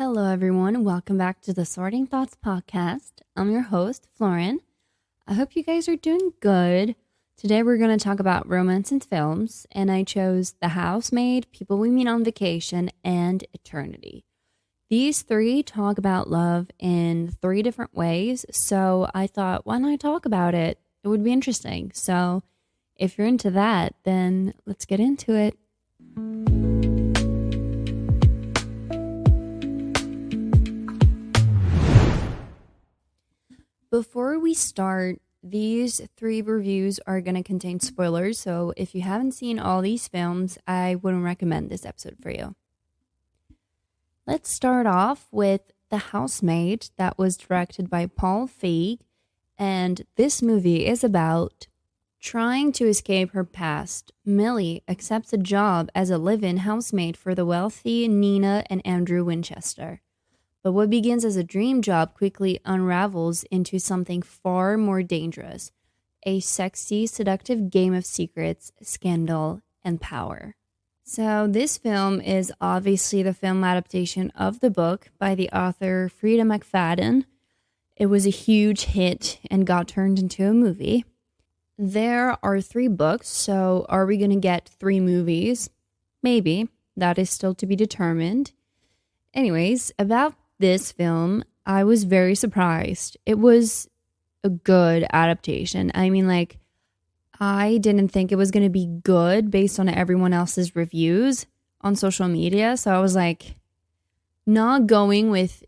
Hello, everyone. Welcome back to the Sorting Thoughts podcast. I'm your host, Florin. I hope you guys are doing good. Today, we're going to talk about romance in films, and I chose The Housemaid, People We Meet on Vacation, and Eternity. These three talk about love in three different ways, so I thought, why not talk about it? It would be interesting. So, if you're into that, then let's get into it. Before we start, these three reviews are going to contain spoilers, so if you haven't seen all these films, I wouldn't recommend this episode for you. Let's start off with The Housemaid, that was directed by Paul Feig, and this movie is about trying to escape her past. Millie accepts a job as a live-in housemaid for the wealthy Nina and Andrew Winchester. But what begins as a dream job quickly unravels into something far more dangerous: a sexy, seductive game of secrets, scandal, and power. So this film is obviously the film adaptation of the book by the author Frida McFadden. It was a huge hit and got turned into a movie. There are 3 books, so are we going to get 3 movies? Maybe. That is still to be determined. Anyways, about this film, I was very surprised. It was a good adaptation. I mean, I didn't think it was going to be good based on everyone else's reviews on social media. So I was not going with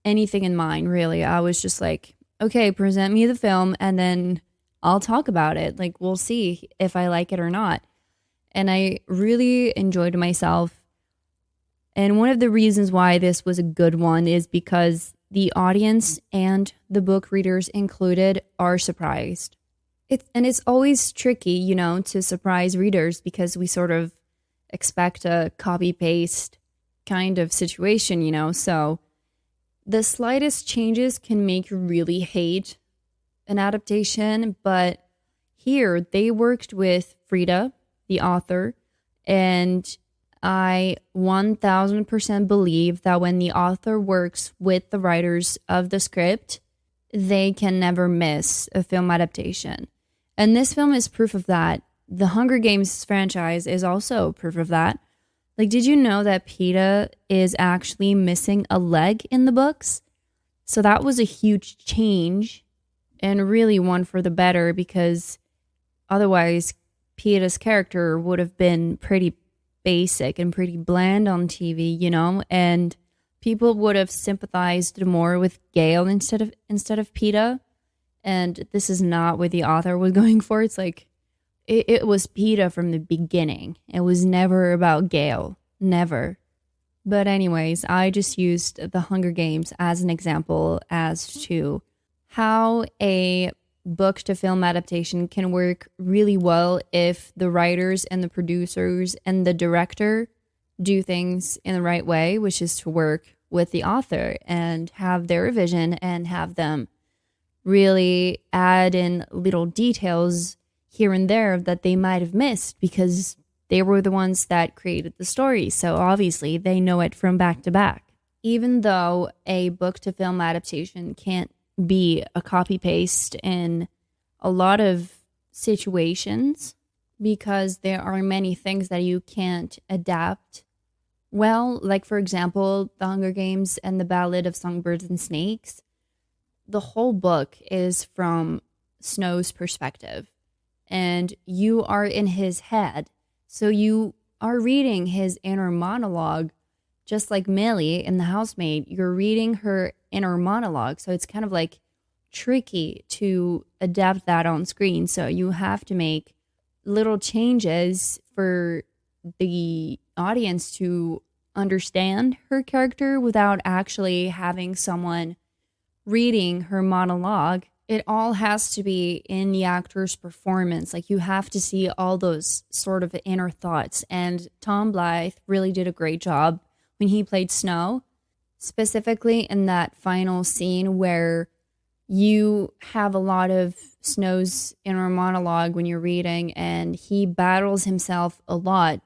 anything in mind, really. I was just okay, present me the film and then I'll talk about it. We'll see if I like it or not. And I really enjoyed myself. And one of the reasons why this was a good one is because the audience and the book readers included are surprised. It's always tricky, to surprise readers because we sort of expect a copy-paste kind of situation, So the slightest changes can make you really hate an adaptation. But here, they worked with Frida, the author, and I 1000% believe that when the author works with the writers of the script, they can never miss a film adaptation. And this film is proof of that. The Hunger Games franchise is also proof of that. Did you know that Peeta is actually missing a leg in the books? So that was a huge change and really one for the better, because otherwise Peeta's character would have been pretty basic and pretty bland on TV, and people would have sympathized more with Gale instead of Peeta. And this is not what the author was going for. It's it was Peeta from the beginning. It was never about Gale. Never. But anyways, I just used The Hunger Games as an example as to how a book to film adaptation can work really well if the writers and the producers and the director do things in the right way, which is to work with the author and have their vision and have them really add in little details here and there that they might have missed because they were the ones that created the story. So obviously they know it from back to back. Even though a book to film adaptation can't be a copy paste in a lot of situations, because there are many things that you can't adapt well, for example, The Hunger Games and The Ballad of Songbirds and Snakes. The whole book is from Snow's perspective, and you are in his head, so you are reading his inner monologue. Just like Millie in The Housemaid, you're reading her inner monologue. So it's kind of tricky to adapt that on screen. So you have to make little changes for the audience to understand her character without actually having someone reading her monologue. It all has to be in the actor's performance. You have to see all those sort of inner thoughts. And Tom Blythe really did a great job when he played Snow, specifically in that final scene where you have a lot of Snow's inner monologue when you're reading, and he battles himself a lot.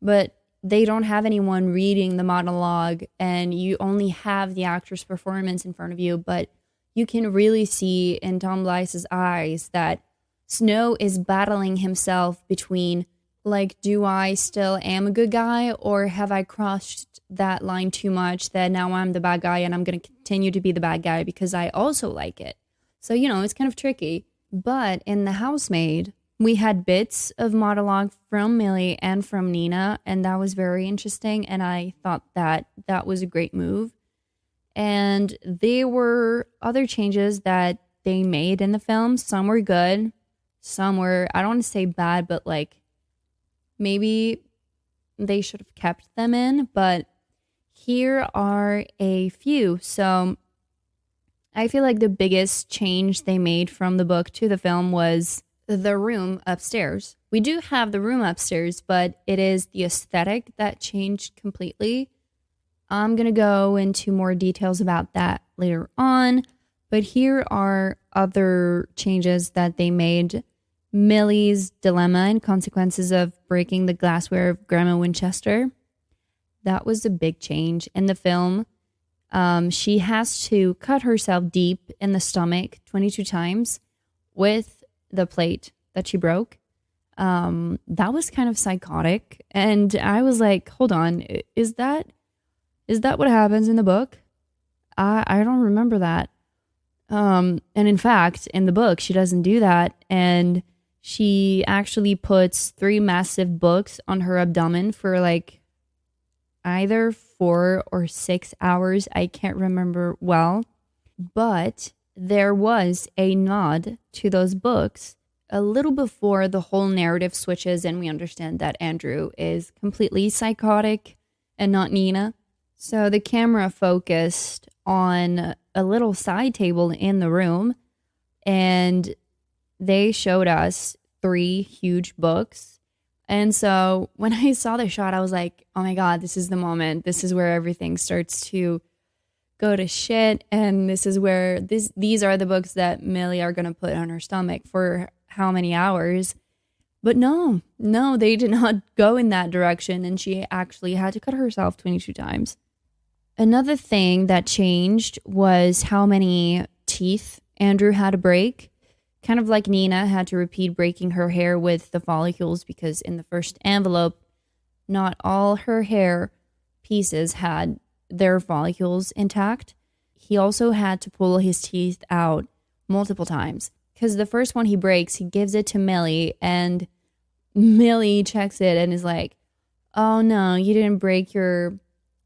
But they don't have anyone reading the monologue and you only have the actor's performance in front of you, but you can really see in Tom Blythe's eyes that Snow is battling himself between, like, do I still am a good guy, or have I crossed that line too much that now I'm the bad guy and I'm going to continue to be the bad guy because I also like it. So, it's kind of tricky. But in The Housemaid, we had bits of monologue from Millie and from Nina, and that was very interesting, and I thought that was a great move. And there were other changes that they made in the film. Some were good, some were, I don't want to say bad, but like maybe they should have kept them in. But here are a few. So I feel like the biggest change they made from the book to the film was the room upstairs. We do have the room upstairs, but it is the aesthetic that changed completely. I'm going to go into more details about that later on, but here are other changes that they made. Millie's dilemma and consequences of breaking the glassware of Grandma Winchester. That was a big change in the film. She has to cut herself deep in the stomach 22 times with the plate that she broke. That was kind of psychotic. And I was like, hold on, is that what happens in the book? I don't remember that. And in fact, in the book, she doesn't do that. And she actually puts 3 massive books on her abdomen for like either 4 or 6 hours. I can't remember well. But there was a nod to those books a little before the whole narrative switches and we understand that Andrew is completely psychotic and not Nina. So the camera focused on a little side table in the room and they showed us 3 huge books. And so when I saw the shot, I was like, oh my God, this is the moment. This is where everything starts to go to shit. And this is where these are the books that Millie are going to put on her stomach for how many hours. But no, they did not go in that direction. And she actually had to cut herself 22 times. Another thing that changed was how many teeth Andrew had to break. Kind of like Nina had to repeat breaking her hair with the follicles because in the first envelope, not all her hair pieces had their follicles intact. He also had to pull his teeth out multiple times because the first one he breaks, he gives it to Millie and Millie checks it and is like, oh no, you didn't break your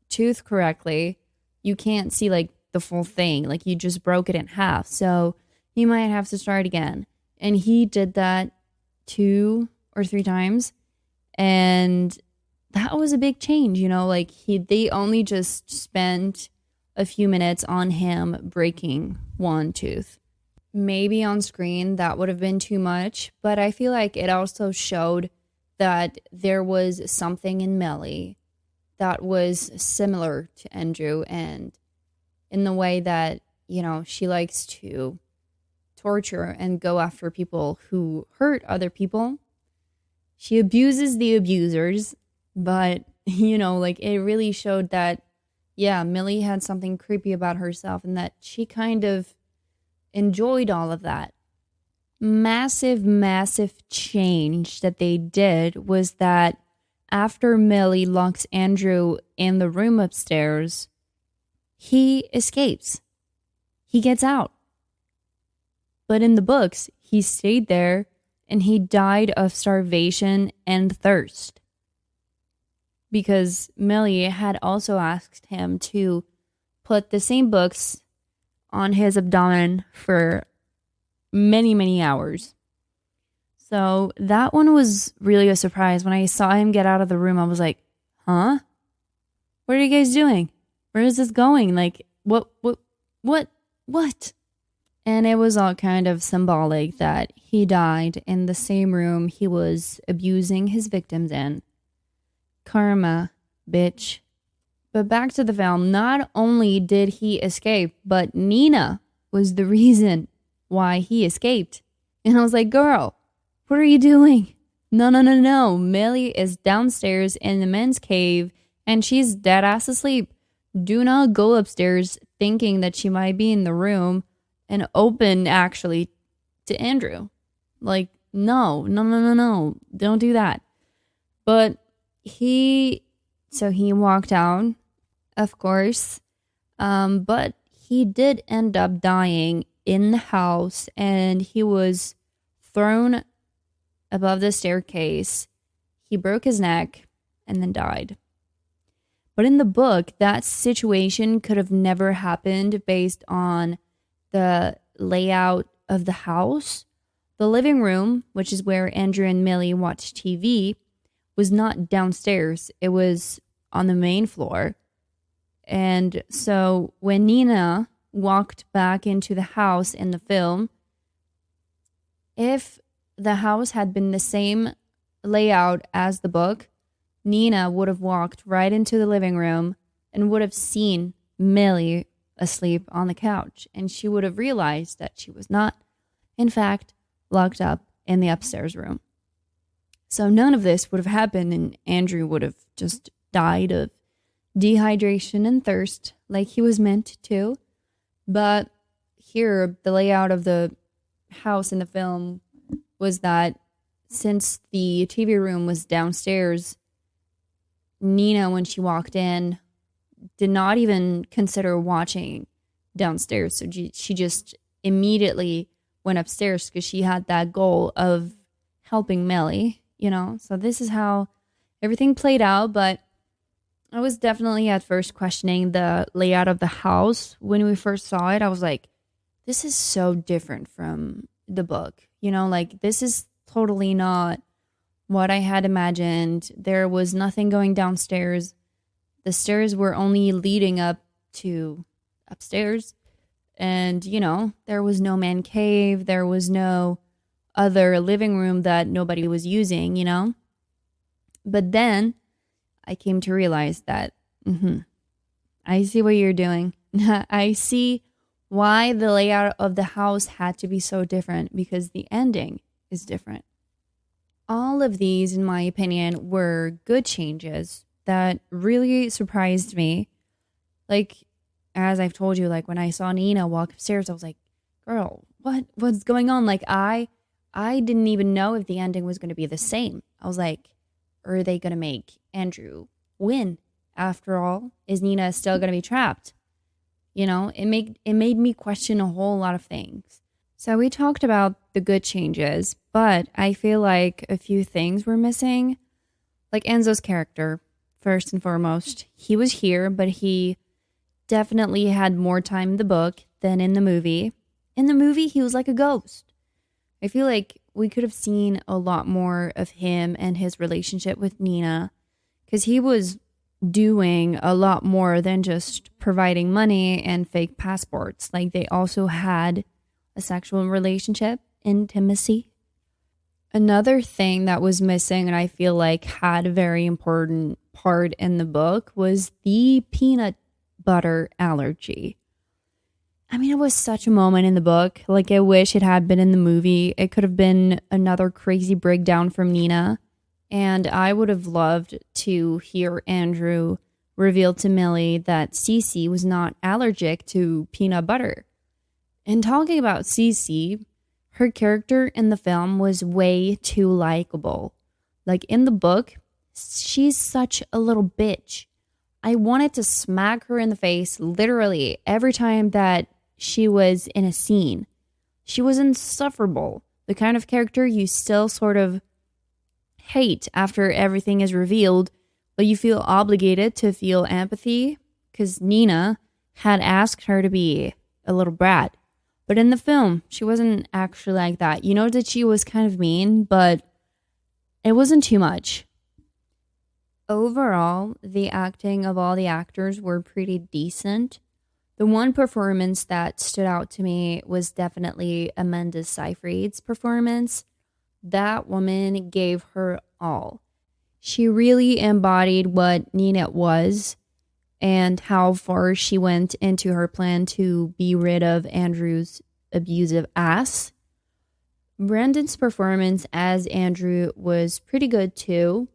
tooth correctly. You can't see like the full thing. Like you just broke it in half. So you might have to start again. And he did that 2 or 3 times. And that was a big change, like they only just spent a few minutes on him breaking one tooth. Maybe on screen that would have been too much, but I feel like it also showed that there was something in Millie that was similar to Andrew, and in the way that, she likes to torture and go after people who hurt other people. She abuses the abusers, but, it really showed that, yeah, Millie had something creepy about herself and that she kind of enjoyed all of that. Massive change that they did was that after Millie locks Andrew in the room upstairs, he escapes. He gets out. But in the books, he stayed there and he died of starvation and thirst. Because Millie had also asked him to put the same books on his abdomen for many hours. So that one was really a surprise. When I saw him get out of the room, I was like, huh? What are you guys doing? Where is this going? Like, what? And it was all kind of symbolic that he died in the same room he was abusing his victims in. Karma, bitch. But back to the film, not only did he escape, but Nina was the reason why he escaped. And I was like, girl, what are you doing? No, no, no, no. Millie is downstairs in the men's cave and she's dead ass asleep. Do not go upstairs thinking that she might be in the room and open actually to Andrew. Like, no, no, no, no, no. Don't do that. But he walked out, of course. But he did end up dying in the house and he was thrown above the staircase. He broke his neck and then died. But in the book, that situation could have never happened based on the layout of the house. The living room, which is where Andrew and Millie watched TV, was not downstairs. It was on the main floor. And so when Nina walked back into the house in the film, if the house had been the same layout as the book, Nina would have walked right into the living room and would have seen Millie asleep on the couch. And she would have realized that she was not, in fact, locked up in the upstairs room. So none of this would have happened and Andrew would have just died of dehydration and thirst like he was meant to. But here, the layout of the house in the film was that since the TV room was downstairs, Nina, when she walked in, did not even consider watching downstairs. So she just immediately went upstairs because she had that goal of helping Millie, you know. So this is how everything played out. But I was definitely at first questioning the layout of the house. When we first saw it, I was like, this is so different from the book. You know, like this is totally not what I had imagined. There was nothing going downstairs. The stairs were only leading up to upstairs. And, you know, there was no man cave. There was no other living room that nobody was using, you know. But then I came to realize that, I see what you're doing. I see why the layout of the house had to be so different, because the ending is different. All of these, in my opinion, were good changes that really surprised me. Like, as I've told you, like when I saw Nina walk upstairs, I was like, girl, what's going on? Like I didn't even know if the ending was going to be the same. I was like, are they going to make Andrew win? After all, is Nina still going to be trapped? You know, it made me question a whole lot of things. So we talked about the good changes, but I feel like a few things were missing. Like Enzo's character, first and foremost. He was here, but he definitely had more time in the book than in the movie. In the movie, he was like a ghost. I feel like we could have seen a lot more of him and his relationship with Nina, because he was doing a lot more than just providing money and fake passports. Like they also had a sexual relationship, intimacy. Another thing that was missing and I feel like had a very important part in the book was the peanut butter allergy. I mean, it was such a moment in the book. Like I wish it had been in the movie. It could have been another crazy breakdown from Nina. And I would have loved to hear Andrew reveal to Millie that Cece was not allergic to peanut butter. And talking about Cece, her character in the film was way too likable. Like in the book, she's such a little bitch. I wanted to smack her in the face literally every time that she was in a scene. She was insufferable. The kind of character you still sort of hate after everything is revealed, but you feel obligated to feel empathy because Nina had asked her to be a little brat. But in the film, she wasn't actually like that. You know that she was kind of mean, but it wasn't too much. Overall, the acting of all the actors were pretty decent. The one performance that stood out to me was definitely Amanda Seyfried's performance. That woman gave her all. She really embodied what Nina was and how far she went into her plan to be rid of Andrew's abusive ass. Brandon's performance as Andrew was pretty good too.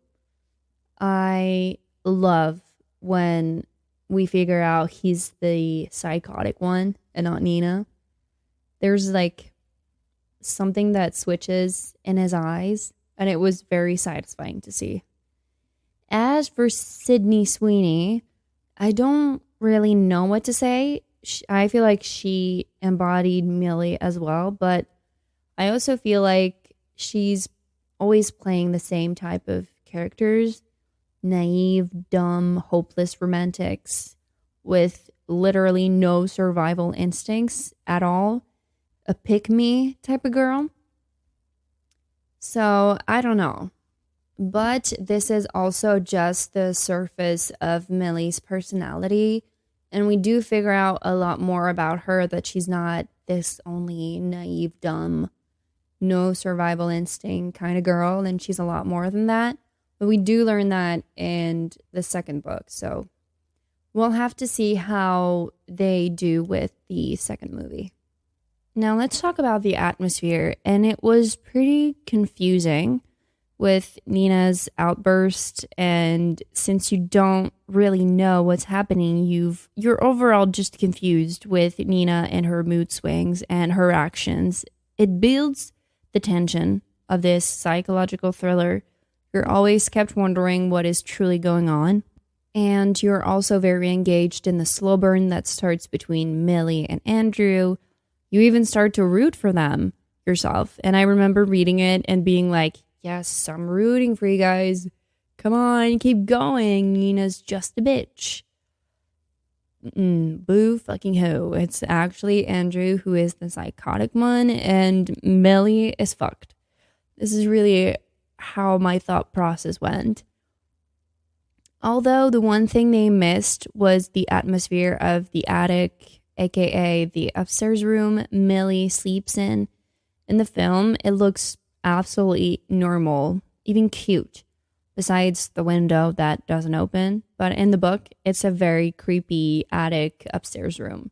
I love when we figure out he's the psychotic one and not Nina. There's like something that switches in his eyes, and it was very satisfying to see. As for Sydney Sweeney, I don't really know what to say. I feel like she embodied Millie as well, but I also feel like she's always playing the same type of characters: naive, dumb, hopeless romantics with literally no survival instincts at all. A pick me type of girl. So I don't know. But this is also just the surface of Millie's personality. And we do figure out a lot more about her, that she's not this only naive, dumb, no survival instinct kind of girl. And she's a lot more than that. But we do learn that in the second book. So we'll have to see how they do with the second movie. Now let's talk about the atmosphere. And it was pretty confusing with Nina's outburst, and since you don't really know what's happening, you're overall just confused with Nina and her mood swings and her actions. It builds the tension of this psychological thriller. You're always kept wondering what is truly going on, and you're also very engaged in the slow burn that starts between Millie and Andrew. You even start to root for them yourself, and I remember reading it and being like, yes, I'm rooting for you guys. Come on, keep going. Nina's just a bitch. Boo fucking who. It's actually Andrew who is the psychotic one, and Millie is fucked. This is really how my thought process went. Although the one thing they missed was the atmosphere of the attic, aka the upstairs room Millie sleeps in. In the film, it looks absolutely normal, even cute, besides the window that doesn't open. But in the book, it's a very creepy attic upstairs room.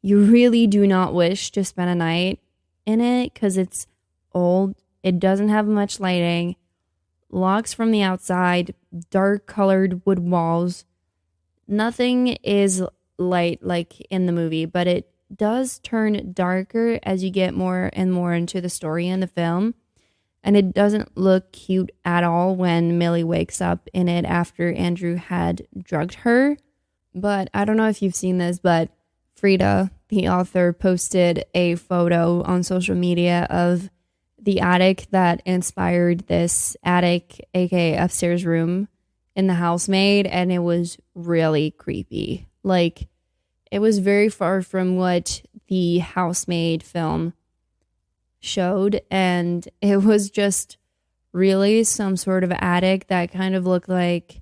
You really do not wish to spend a night in it because it's old, it doesn't have much lighting, locks from the outside, dark colored wood walls. Nothing is light like in the movie, but it does turn darker as you get more and more into the story in the film. And it doesn't look cute at all when Millie wakes up in it after Andrew had drugged her. But I don't know if you've seen this, but Frida, the author, posted a photo on social media of the attic that inspired this attic, aka upstairs room, in The Housemaid, and it was really creepy. Like, it was very far from what the Housemaid film showed, and it was just really some sort of attic that kind of looked like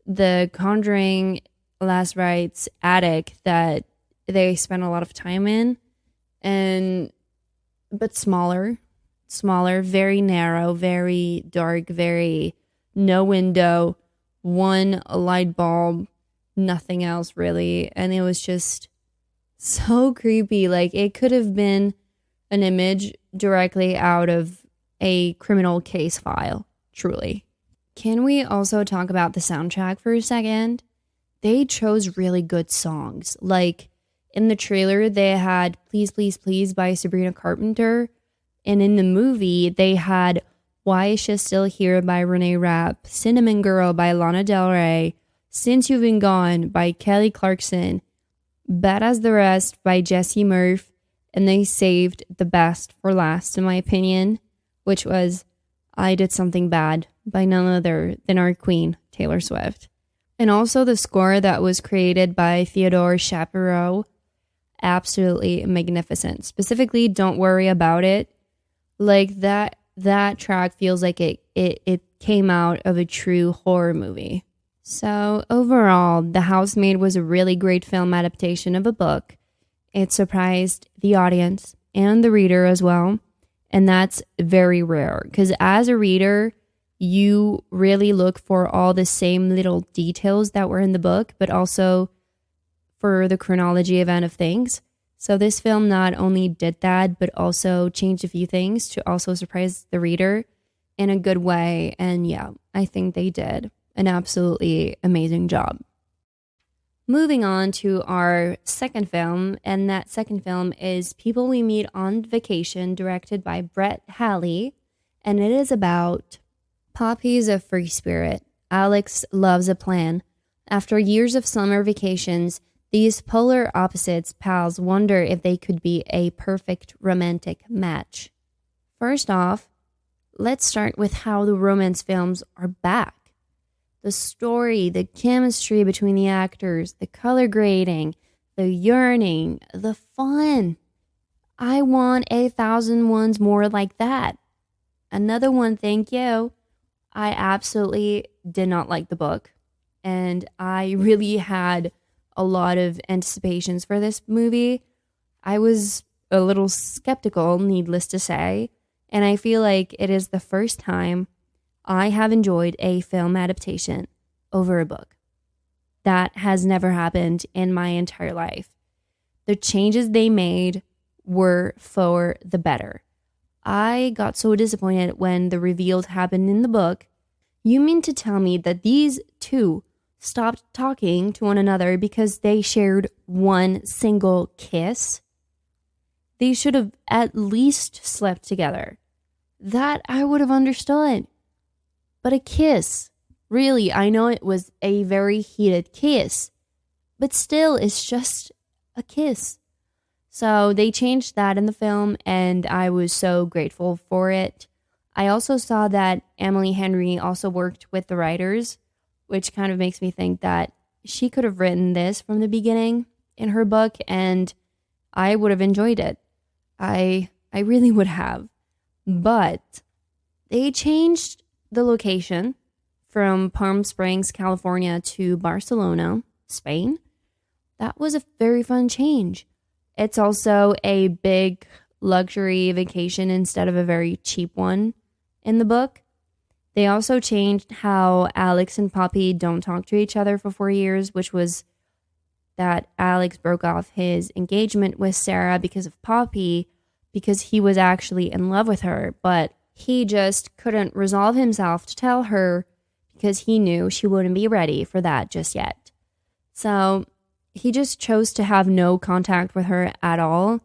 the Conjuring Last Rites attic that they spent a lot of time in, but smaller, very narrow, very dark, very no window, one light bulb, nothing else really. And it was just so creepy. Like, it could have been an image directly out of a criminal case file, truly. Can we also talk about the soundtrack for a second? They chose really good songs. Like, in the trailer, they had Please, Please, Please by Sabrina Carpenter. And in the movie, they had Why Is She Still Here by Renee Rapp, Cinnamon Girl by Lana Del Rey, Since You've Been Gone by Kelly Clarkson, Bad as the Rest by Jessie Murph, and they saved the best for last, in my opinion, which was I Did Something Bad by none other than our queen, Taylor Swift. And also the score that was created by Theodore Shapiro, absolutely magnificent. Specifically, Don't Worry About It. Like, that track feels like it came out of a true horror movie. So overall, The Housemaid was a really great film adaptation of a book. It surprised the audience and the reader as well. And that's very rare because as a reader, you really look for all the same little details that were in the book, but also for the chronology event of things. So this film not only did that, but also changed a few things to also surprise the reader in a good way. And yeah, I think they did an absolutely amazing job. Moving on to our second film, and that second film is People We Meet on Vacation, directed by Brett Halley, and it is about Poppy's a free spirit. Alex loves a plan. After years of summer vacations, these polar opposites pals wonder if they could be a perfect romantic match. First off, let's start with how the romance films are back. The story, the chemistry between the actors, the color grading, the yearning, the fun. I want 1,000 ones more like that. Another one, thank you. I absolutely did not like the book, and I really had a lot of anticipations for this movie. I was a little skeptical, needless to say, and I feel like it is the first time I have enjoyed a film adaptation over a book. That has never happened in my entire life. The changes they made were for the better. I got so disappointed when the reveal happened in the book. You mean to tell me that these two stopped talking to one another because they shared one single kiss? They should have at least slept together. That I would have understood. But a kiss, really, I know it was a very heated kiss, but still, it's just a kiss. So they changed that in the film, and I was so grateful for it. I also saw that Emily Henry also worked with the writers, which kind of makes me think that she could have written this from the beginning in her book, and I would have enjoyed it. I really would have. But they changed the location from Palm Springs, California to Barcelona, Spain. That was a very fun change. It's also a big luxury vacation instead of a very cheap one in the book. They also changed how Alex and Poppy don't talk to each other for 4 years, which was that Alex broke off his engagement with Sarah because of Poppy, because he was actually in love with her, but he just couldn't resolve himself to tell her because he knew she wouldn't be ready for that just yet. So he just chose to have no contact with her at all,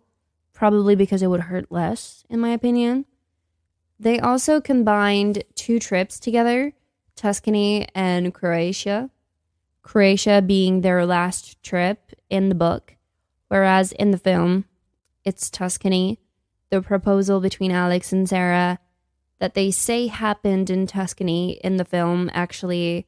probably because it would hurt less, in my opinion. They also combined 2 trips together, Tuscany and Croatia. Croatia being their last trip in the book, whereas in the film, it's Tuscany. The proposal between Alex and Sarah that they say happened in Tuscany in the film actually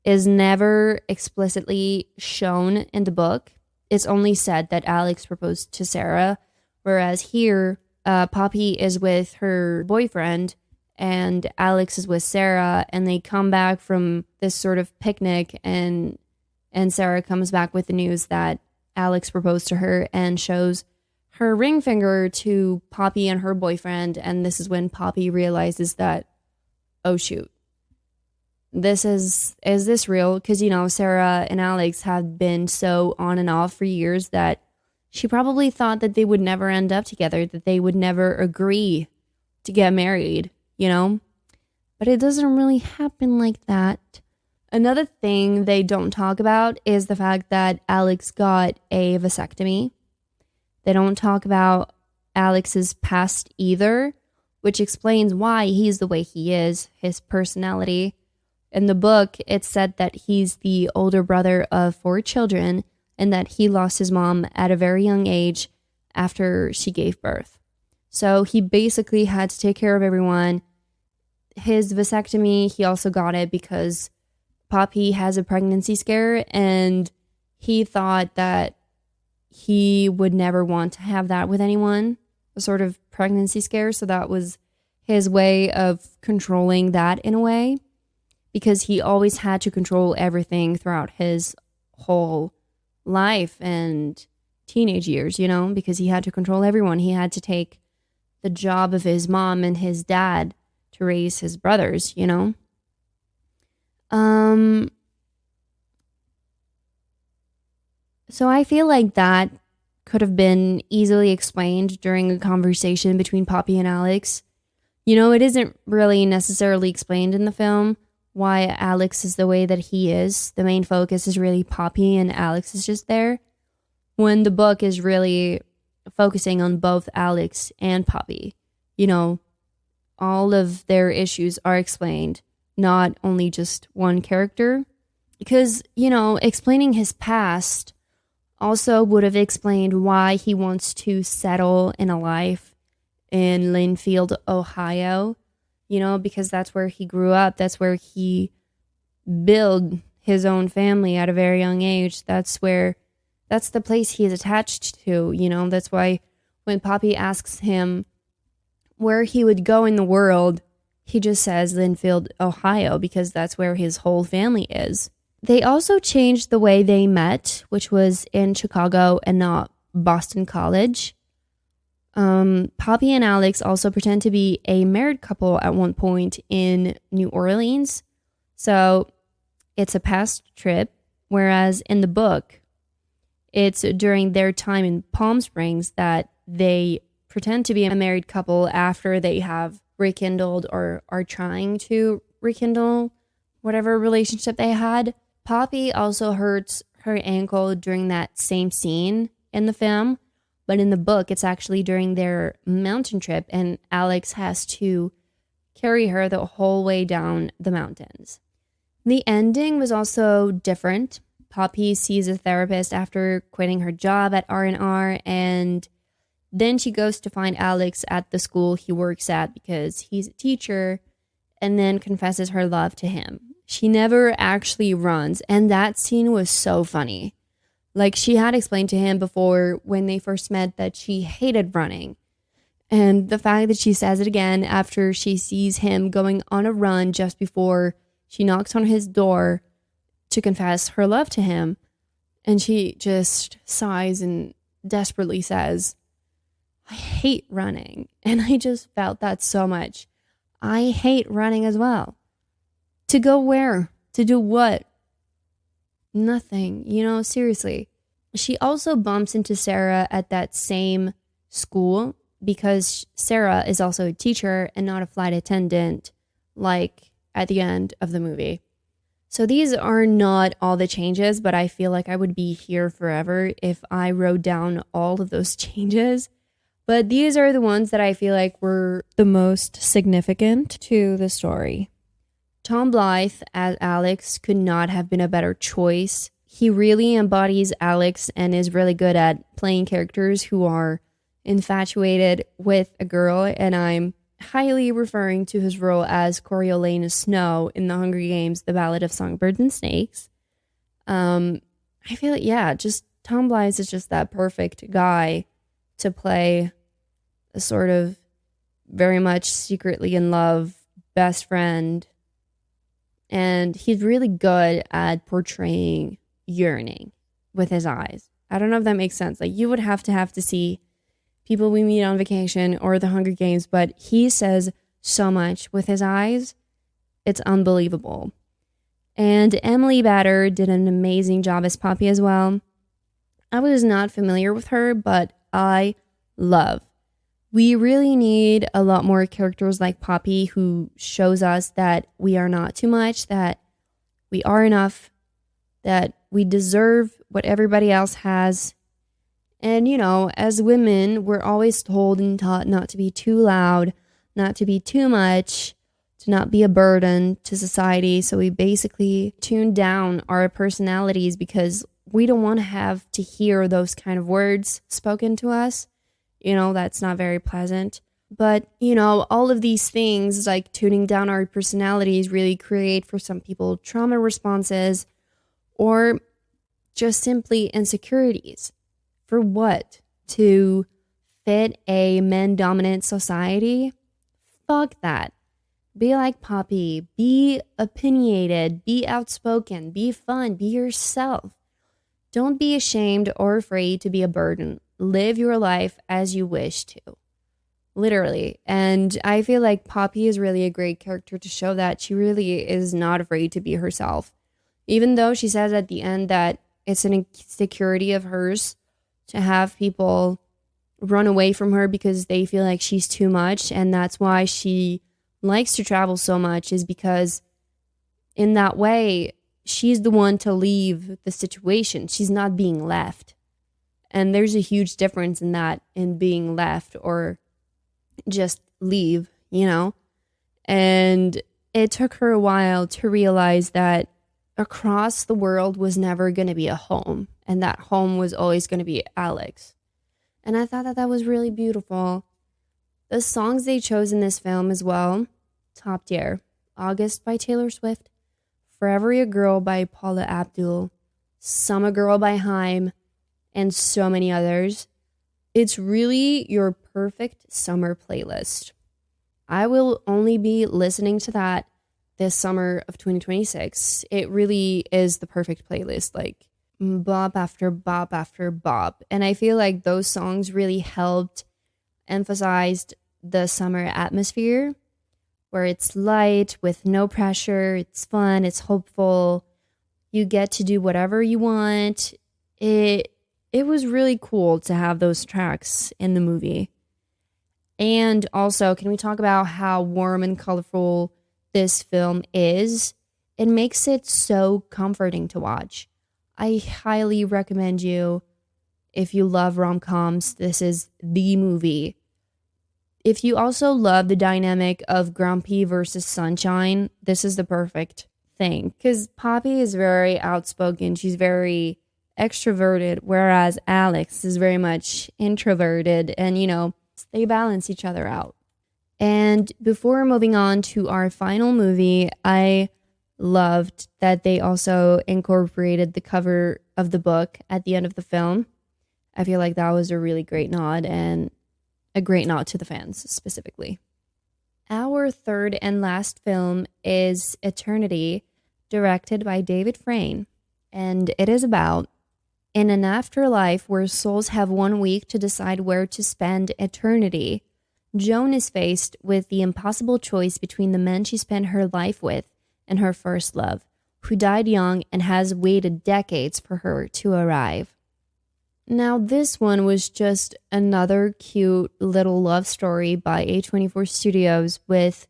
is never explicitly shown in the book. It's only said that Alex proposed to Sarah, whereas here, Poppy is with her boyfriend and Alex is with Sarah, and they come back from this sort of picnic, and Sarah comes back with the news that Alex proposed to her and shows her ring finger to Poppy and her boyfriend, and this is when Poppy realizes that, oh shoot, is this real? Because, Sarah and Alex have been so on and off for years that she probably thought that they would never end up together, that they would never agree to get married, But it doesn't really happen like that. Another thing they don't talk about is the fact that Alex got a vasectomy. They don't talk about Alex's past either, which explains why he's the way he is, his personality. In the book, it's said that he's the older brother of 4 children and that he lost his mom at a very young age after she gave birth. So he basically had to take care of everyone. His vasectomy, he also got it because Poppy has a pregnancy scare, and he thought that he would never want to have that with anyone, a sort of pregnancy scare. So that was his way of controlling that in a way, because he always had to control everything throughout his whole life and teenage years, because he had to control everyone. He had to take the job of his mom and his dad to raise his brothers, So I feel like that could have been easily explained during a conversation between Poppy and Alex. You know, it isn't really necessarily explained in the film why Alex is the way that he is. The main focus is really Poppy and Alex is just there. When the book is really focusing on both Alex and Poppy. You know, all of their issues are explained, not only just one character. Because, you know, explaining his past also would have explained why he wants to settle in a life in Linfield, Ohio, you know, because that's where he grew up. That's where he built his own family at a very young age. That's the place he is attached to, you know. That's why when Poppy asks him where he would go in the world, he just says Linfield, Ohio, because that's where his whole family is. They also changed the way they met, which was in Chicago and not Boston College. Poppy and Alex also pretend to be a married couple at one point in New Orleans. So it's a past trip, whereas in the book, it's during their time in Palm Springs that they pretend to be a married couple after they have rekindled or are trying to rekindle whatever relationship they had. Poppy also hurts her ankle during that same scene in the film, but in the book, it's actually during their mountain trip, and Alex has to carry her the whole way down the mountains. The ending was also different. Poppy sees a therapist after quitting her job at R&R, and then she goes to find Alex at the school he works at because he's a teacher, and then confesses her love to him. She never actually runs, and that scene was so funny. Like, she had explained to him before when they first met that she hated running. And the fact that she says it again after she sees him going on a run just before she knocks on his door to confess her love to him, and she just sighs and desperately says, I hate running. And I just felt that so much. I hate running as well. To go where? To do what? Nothing, you know, seriously. She also bumps into Sarah at that same school because Sarah is also a teacher and not a flight attendant, like at the end of the movie. So these are not all the changes, but I feel like I would be here forever if I wrote down all of those changes. But these are the ones that I feel like were the most significant to the story. Tom Blythe as Alex could not have been a better choice. He really embodies Alex and is really good at playing characters who are infatuated with a girl, and I'm highly referring to his role as Coriolanus Snow in The Hunger Games: The Ballad of Songbirds and Snakes. I feel like, yeah, just Tom Blythe is just that perfect guy to play a sort of very much secretly in love best friend. And he's really good at portraying yearning with his eyes. I don't know if that makes sense. Like, you would have to see People We Meet on Vacation or The Hunger Games, but he says so much with his eyes. It's unbelievable. And Emily Batter did an amazing job as Poppy as well. I was not familiar with her, but I love. We really need a lot more characters like Poppy who shows us that we are not too much, that we are enough, that we deserve what everybody else has. And, you know, as women, we're always told and taught not to be too loud, not to be too much, to not be a burden to society. So we basically tune down our personalities because we don't want to have to hear those kind of words spoken to us. You know, that's not very pleasant. But, you know, all of these things, like tuning down our personalities, really create for some people trauma responses or just simply insecurities. For what? To fit a men-dominant society? Fuck that. Be like Poppy. Be opinionated. Be outspoken. Be fun. Be yourself. Don't be ashamed or afraid to be a burden. Live your life as you wish to. Literally. And I feel like Poppy is really a great character to show that she really is not afraid to be herself. Even though she says at the end that it's an insecurity of hers to have people run away from her because they feel like she's too much. And that's why she likes to travel so much, is because in that way, she's the one to leave the situation. She's not being left. And there's a huge difference in that, in being left or just leave, you know? And it took her a while to realize that across the world was never going to be a home, and that home was always going to be Alex. And I thought that that was really beautiful. The songs they chose in this film as well, top tier. August by Taylor Swift, Forever Your Girl by Paula Abdul, Summer Girl by Haim, and so many others. It's really your perfect summer playlist. I will only be listening to that this summer of 2026. It really is the perfect playlist, like bop after bop after bop. And I feel like those songs really helped emphasize the summer atmosphere, where it's light with no pressure, it's fun, it's hopeful. You get to do whatever you want. It was really cool to have those tracks in the movie. And also, can we talk about how warm and colorful this film is? It makes it so comforting to watch. I highly recommend you, if you love rom-coms, this is the movie. If you also love the dynamic of Grumpy versus Sunshine, this is the perfect thing. Because Poppy is very outspoken. She's very extroverted, whereas Alex is very much introverted, and they balance each other out. And before moving on to our final movie, I loved that they also incorporated the cover of the book at the end of the film. I feel like that was a really great nod, and a great nod to the fans specifically. Our third and last film is Eternity, directed by David Frayne, and it is about in an afterlife where souls have 1 week to decide where to spend eternity. Joan is faced with the impossible choice between the men she spent her life with and her first love, who died young and has waited decades for her to arrive. Now, this one was just another cute little love story by A24 Studios with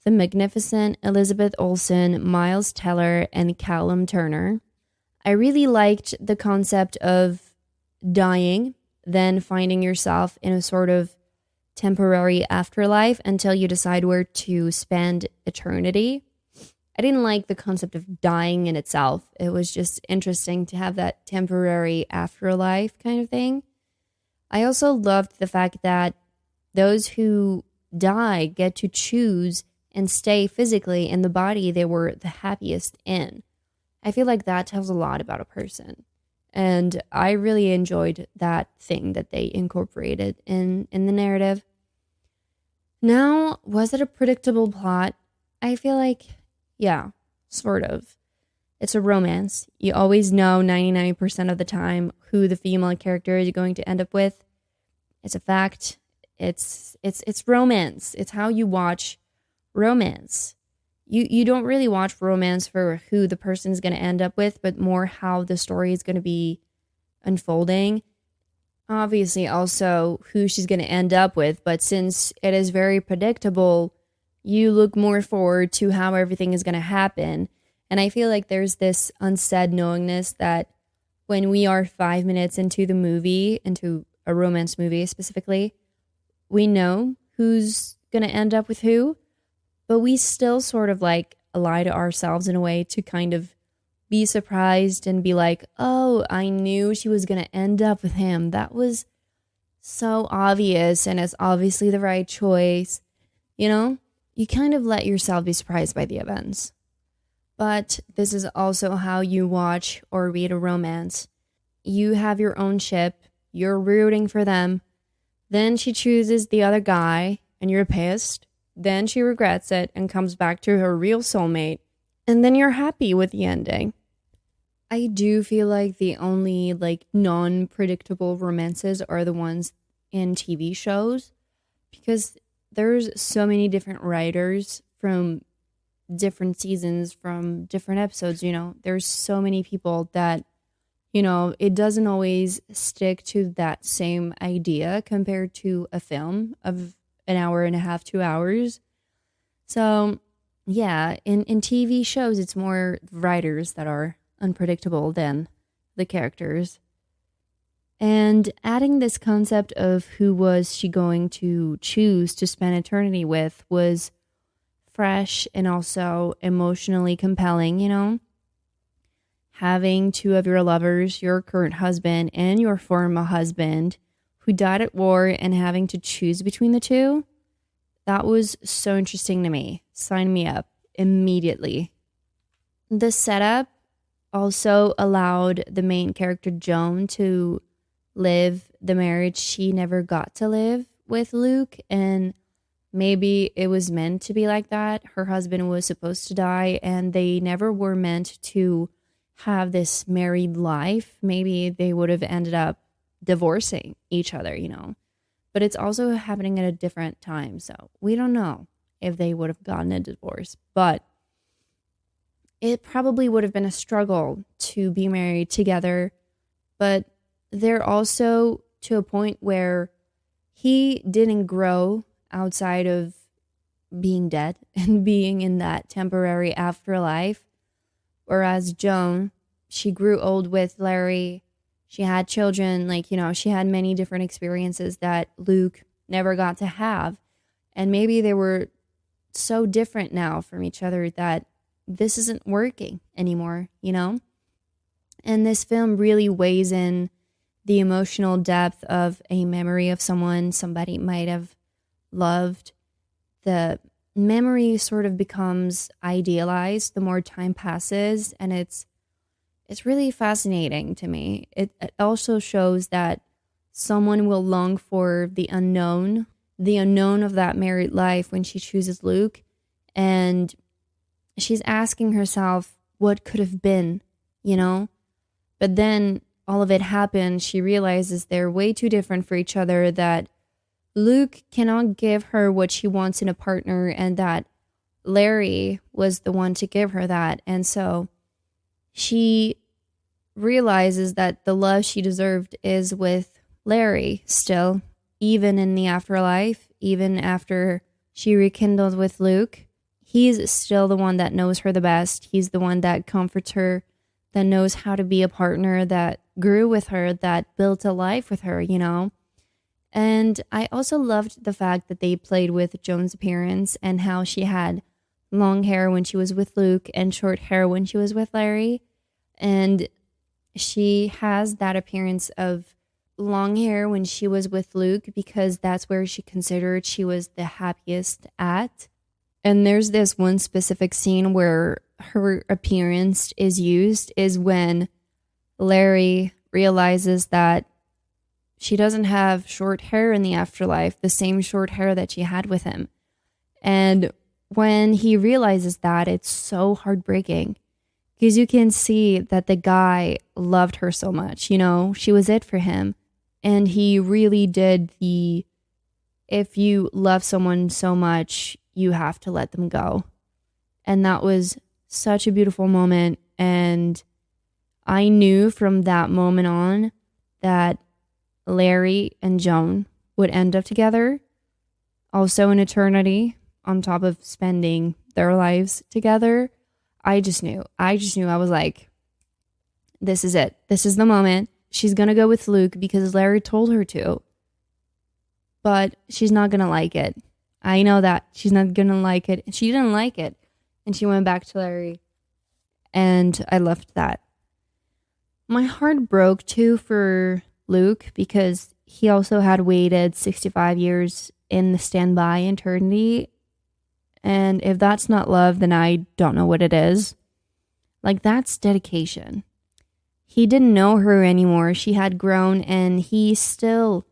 the magnificent Elizabeth Olsen, Miles Teller, and Callum Turner. I really liked the concept of dying, then finding yourself in a sort of temporary afterlife until you decide where to spend eternity. I didn't like the concept of dying in itself. It was just interesting to have that temporary afterlife kind of thing. I also loved the fact that those who die get to choose and stay physically in the body they were the happiest in. I feel like that tells a lot about a person. And I really enjoyed that thing that they incorporated in the narrative. Now, was it a predictable plot? I feel like, yeah, sort of. It's a romance. You always know 99% of the time who the female character is going to end up with. It's a fact. It's romance. It's how you watch romance. You don't really watch romance for who the person is going to end up with, but more how the story is going to be unfolding. Obviously, also who she's going to end up with, but since it is very predictable, you look more forward to how everything is going to happen. And I feel like there's this unsaid knowingness that when we are 5 minutes into the movie, into a romance movie specifically, we know who's going to end up with who, but we still sort of like lie to ourselves in a way to kind of be surprised and be like, oh, I knew she was going to end up with him. That was so obvious, and it's obviously the right choice. You kind of let yourself be surprised by the events. But this is also how you watch or read a romance. You have your own ship, you're rooting for them, then she chooses the other guy, and you're pissed. Then she regrets it and comes back to her real soulmate, and then you're happy with the ending. I do feel like the only non-predictable romances are the ones in TV shows, because there's so many different writers from different seasons, from different episodes. There's so many people that It doesn't always stick to that same idea compared to a film of an hour and a half, 2 hours. So, yeah, in TV shows, it's more writers that are unpredictable than the characters. And adding this concept of who was she going to choose to spend eternity with was fresh and also emotionally compelling. Having two of your lovers, your current husband and your former husband, who died at war and having to choose between the two, that was so interesting to me. Sign me up immediately. The setup also allowed the main character, Joan, to live the marriage she never got to live with Luke. And maybe it was meant to be like that. Her husband was supposed to die, and they never were meant to have this married life. Maybe they would have ended up divorcing each other. But it's also happening at a different time. So we don't know if they would have gotten a divorce. But it probably would have been a struggle to be married together. But they're also to a point where he didn't grow outside of being dead and being in that temporary afterlife. Whereas Joan, she grew old with Larry. She had children, she had many different experiences that Luke never got to have. And maybe they were so different now from each other that this isn't working anymore. And this film really weighs in the emotional depth of a memory of someone somebody might have loved. The memory sort of becomes idealized the more time passes, and it's really fascinating to me. It also shows that someone will long for the unknown of that married life when she chooses Luke. And she's asking herself what could have been. But then all of it happens. She realizes they're way too different for each other, that Luke cannot give her what she wants in a partner, and that Larry was the one to give her that. And so she realizes that the love she deserved is with Larry still, even in the afterlife, even after she rekindled with Luke. He's still the one that knows her the best. He's the one that comforts her, that knows how to be a partner, that grew with her, that built a life with her. And I also loved the fact that they played with Joan's appearance and how she had long hair when she was with Luke and short hair when she was with Larry. And she has that appearance of long hair when she was with Luke because that's where she considered she was the happiest at. And there's this one specific scene where her appearance is used is when Larry realizes that she doesn't have short hair in the afterlife, the same short hair that she had with him. And when he realizes that, it's so heartbreaking because you can see that the guy loved her so much. She was it for him. And he really did if you love someone so much, you have to let them go. And that was such a beautiful moment. And I knew from that moment on that Larry and Joan would end up together, also in eternity, on top of spending their lives together. I just knew. I was like, this is it. This is the moment. She's going to go with Luke because Larry told her to. But she's not going to like it. I know that. She's not going to like it. She didn't like it. And she went back to Larry. And I loved that. My heart broke too for Luke because he also had waited 65 years in the standby eternity. And if that's not love, then I don't know what it is. That's dedication. He didn't know her anymore. She had grown, and he still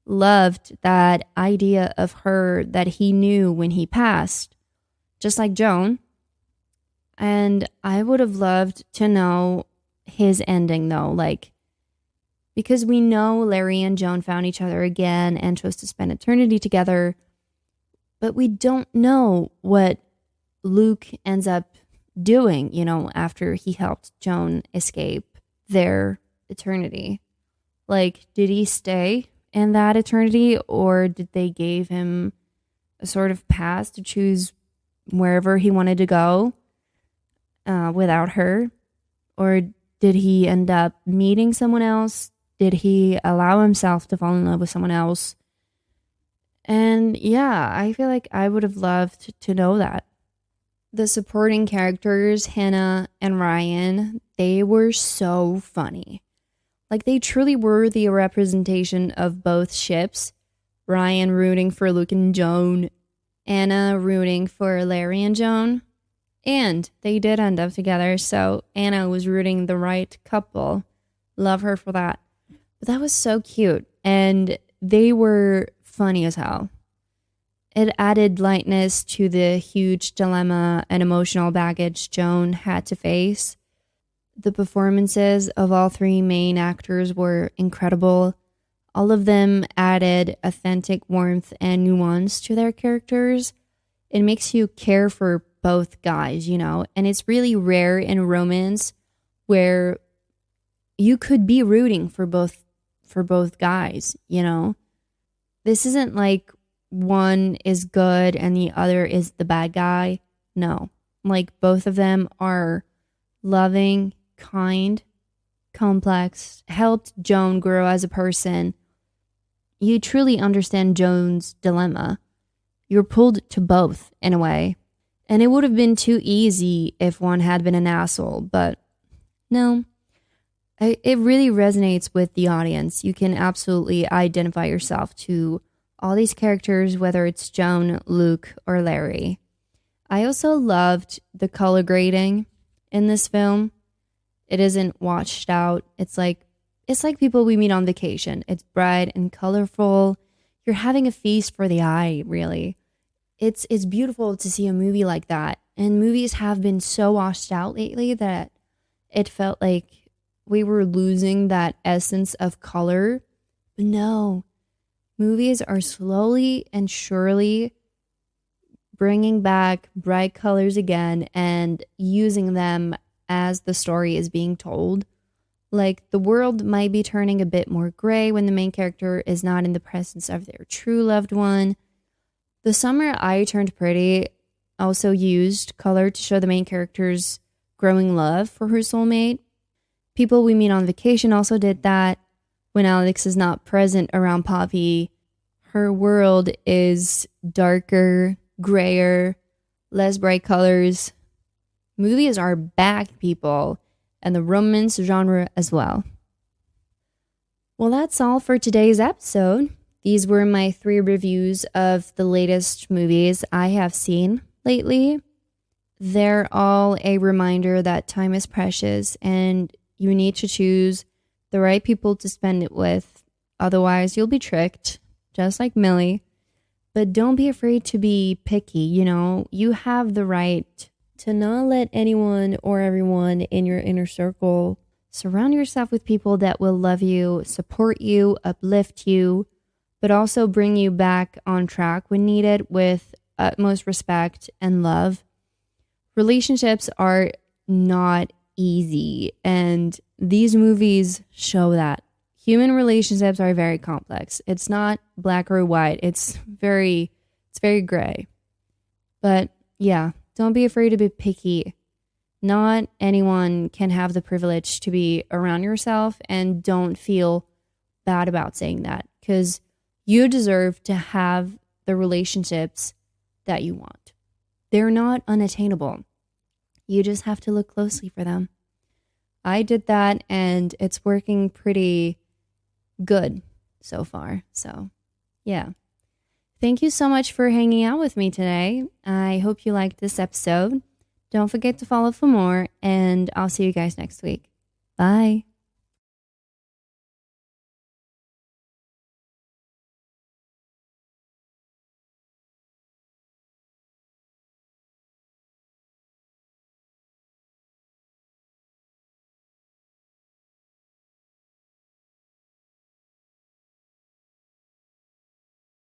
loved that idea of her that he knew when he passed, just like Joan. And I would have loved to know his ending, though, because we know Larry and Joan found each other again and chose to spend eternity together, but we don't know what Luke ends up doing, after he helped Joan escape their eternity. Like, did he stay in that eternity, or did they give him a sort of pass to choose wherever he wanted to go without her? Or did he end up meeting someone else? Did he allow himself to fall in love with someone else? And yeah, I feel like I would have loved to know that. The supporting characters, Hannah and Ryan, they were so funny. Like, they truly were the representation of both ships. Ryan rooting for Luke and Joan, Anna rooting for Larry and Joan. And they did end up together, so Anna was rooting the right couple. Love her for that. But that was so cute, and they were funny as hell. It added lightness to the huge dilemma and emotional baggage Joan had to face. The performances of all three main actors were incredible. All of them added authentic warmth and nuance to their characters. It makes you care for both guys, you know, and it's really rare in romance where you could be rooting for both guys, you know. This isn't like one is good and the other is the bad guy. No, like both of them are loving, kind, complex, helped Joan grow as a person. You truly understand Joan's dilemma. You're pulled to both in a way. And it would have been too easy if one had been an asshole, but no. It really resonates with the audience. You can absolutely identify yourself to all these characters, whether it's Joan, Luke, or Larry. I also loved the color grading in this film. It isn't washed out. It's like people we meet on vacation. It's bright and colorful. You're having a feast for the eye, really. It's beautiful to see a movie like that. And movies have been so washed out lately that it felt like we were losing that essence of color. But no, movies are slowly and surely bringing back bright colors again and using them as the story is being told. Like, the world might be turning a bit more gray when the main character is not in the presence of their true loved one. The Summer I Turned Pretty also used color to show the main character's growing love for her soulmate. People We Meet on Vacation also did that. When Alex is not present around Poppy, her world is darker, grayer, less bright colors. Movies are back, people, and the romance genre as well. Well, that's all for today's episode. These were my 3 reviews of the latest movies I have seen lately. They're all a reminder that time is precious and you need to choose the right people to spend it with. Otherwise, you'll be tricked, just like Millie. But don't be afraid to be picky, you know. You have the right to not let anyone or everyone in your inner circle. Surround yourself with people that will love you, support you, uplift you, but also bring you back on track when needed with utmost respect and love. Relationships are not easy, and these movies show that. Human relationships are very complex. It's not black or white. It's very gray. But yeah, don't be afraid to be picky. Not anyone can have the privilege to be around yourself, and don't feel bad about saying that, because you deserve to have the relationships that you want. They're not unattainable. You just have to look closely for them. I did that, and it's working pretty good so far. So, yeah. Thank you so much for hanging out with me today. I hope you liked this episode. Don't forget to follow for more, and I'll see you guys next week. Bye.